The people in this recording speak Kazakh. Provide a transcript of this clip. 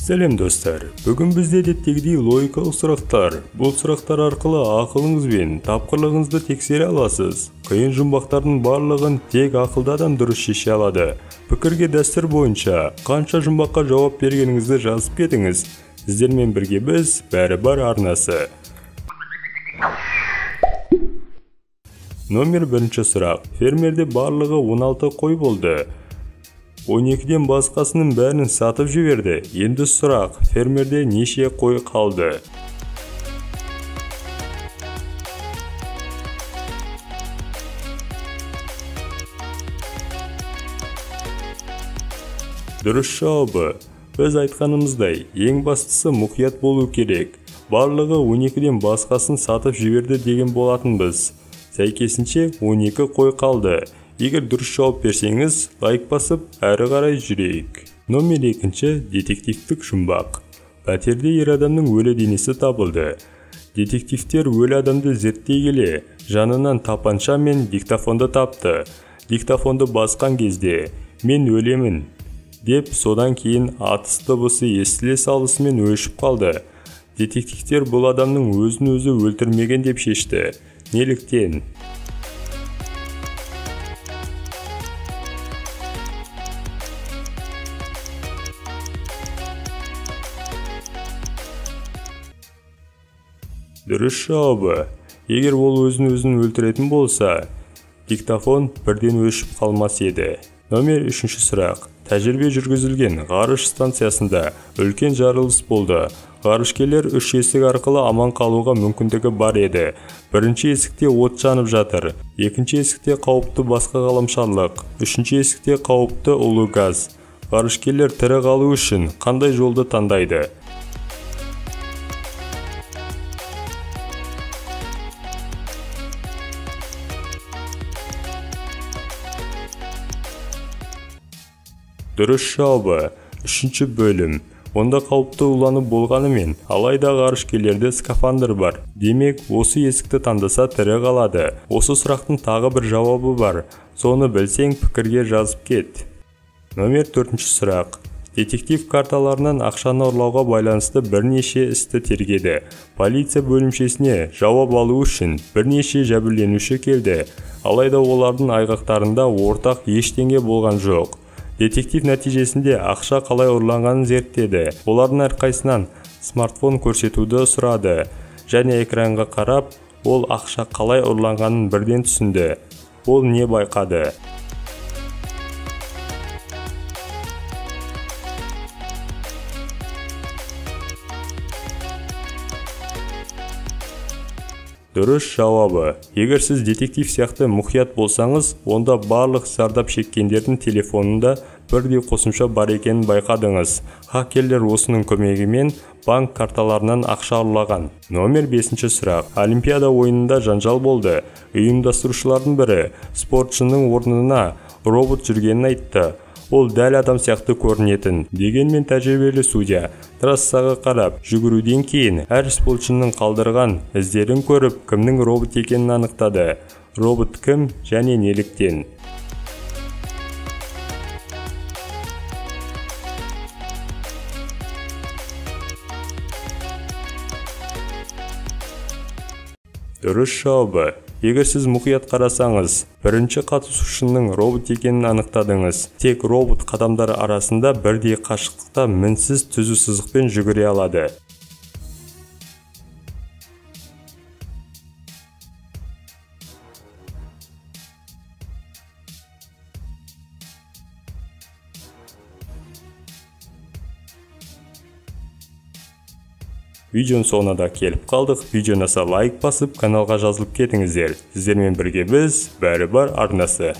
Сәлем достар, бүгін бізде әдеттегідей логикалық сұрақтар. Бұл сұрақтар арқылы ақылыңыз бен тапқырлығыңызды тексере аласыз. Қиын жұмбақтардың барлығын тек ақылды адам дұрыс шеше алады. Пікірге дәстүр бойынша қанша жұмбаққа жауап бергеніңізді жазып кетіңіз. Сіздермен бірге біз бәрі бар арнасы. Номер 1 сұрақ. Фермерде барлығы 16 қой болды. 12-ден басқасының бәрін сатып жіберді. Енді сұрақ, фермерде неше қой қалды? Дұрыс жауабы. Біз айтқанымыздай, ең бастысы мұқият болу керек. Барлығы 12-ден басқасын сатып жіберді деген болатынбыз. Сәйкесінше 12 қой қалды. Егер дұрыс жауап берсеңіз, лайк басып, әрі қарай жүрейік. Номер 2 детективтік жұмбақ. Пәтерде ер адамның өлі денесі табылды. Детективтер өлі адамды зерттей келе, жанынан тапанша мен диктофонды тапты. Диктофонды басқан кезде, мен өлемін, деп содан кейін атыс дыбысы естіле салысымен өшіп қалды. Детективтер бұл адамның өзін өзі өлтірмеген деп шешті. Неліктен? Дұрыс жауабы. Егер ол өзін өлтіретін болса, диктофон бірден өшіп қалмас еді. Номер 3 сұрақ. Тәжірибе жүргізілген ғарыш станциясында үлкен жарылыс болды. Ғарышкерлер 3 есік арқылы аман қалуға мүмкіндігі бар еді. Бірінші есікте от жанып жатыр. Екінші есікте қауіпті басқа ғаламшарлық. Үшінші есікте қауіпті улы газ. Ғарышкерлер тірі қалу үшін қандай жолды таңдайды? Дұрыс жауабы. 3 бөлім. Онда қауіпті уланып болғанымен, алайда ғарышкерлерде скафандр бар. Демек, осы есікті таңдаса тірі қалады. Осы сұрақтың тағы бір жауабы бар. Соны білсең, пікірге жазып кет. Номер 4 сұрақ. Детектив карталарынан ақшаны ұрлауға байланысты бірнеше істі тергеді. Полиция бөлімшесіне жауап алу үшін бірнеше жәбірленуші келді. Алайда олардың айғақтарында ортақ ештеңе болған жоқ. Детектив нәтижесінде ақша қалай ұрланғанын зерттеді. Олардың әрқайсынан смартфон көрсетуді сұрады. Және экранға қарап, ол ақша қалай ұрланғанын бірден түсінді. Ол не байқады? Дұрыс жауабы. Егер сіз детектив сияқты мұқият болсаңыз, онда барлық зардап шеккендердің телефонында бірдей қосымша бар екенін байқадыңыз. Хакерлер осының көмегімен банк карталарынан ақша ұрлаған. Номер 5 сұрақ. Олимпиада ойынында жанжал болды. Ұйымдастырушылардың бірі спортшының орнына робот жүргенін айтты. Ол дәл адам сияқты көрінетін. Дегенмен тәжірибелі судья трассаға қарап жүгіруден кейін әр спортшының қалдырған іздерін көріп, кімнің робот екенін анықтады. Робот кім және неліктен? Дұрыс жауабы. Егер сіз мұқият қарасаңыз, бірінші қатысушының робот екенін анықтадыңыз. Тек робот қадамдары арасында бірдей қашықтықта мінсіз түзу сызықпен жүгіре алады. Видеоның соңына да келіп қалдық. Видеоны лайк басып, каналға жазылып кетіңіздер. Сіздермен бірге біз бәрі бар арнасы.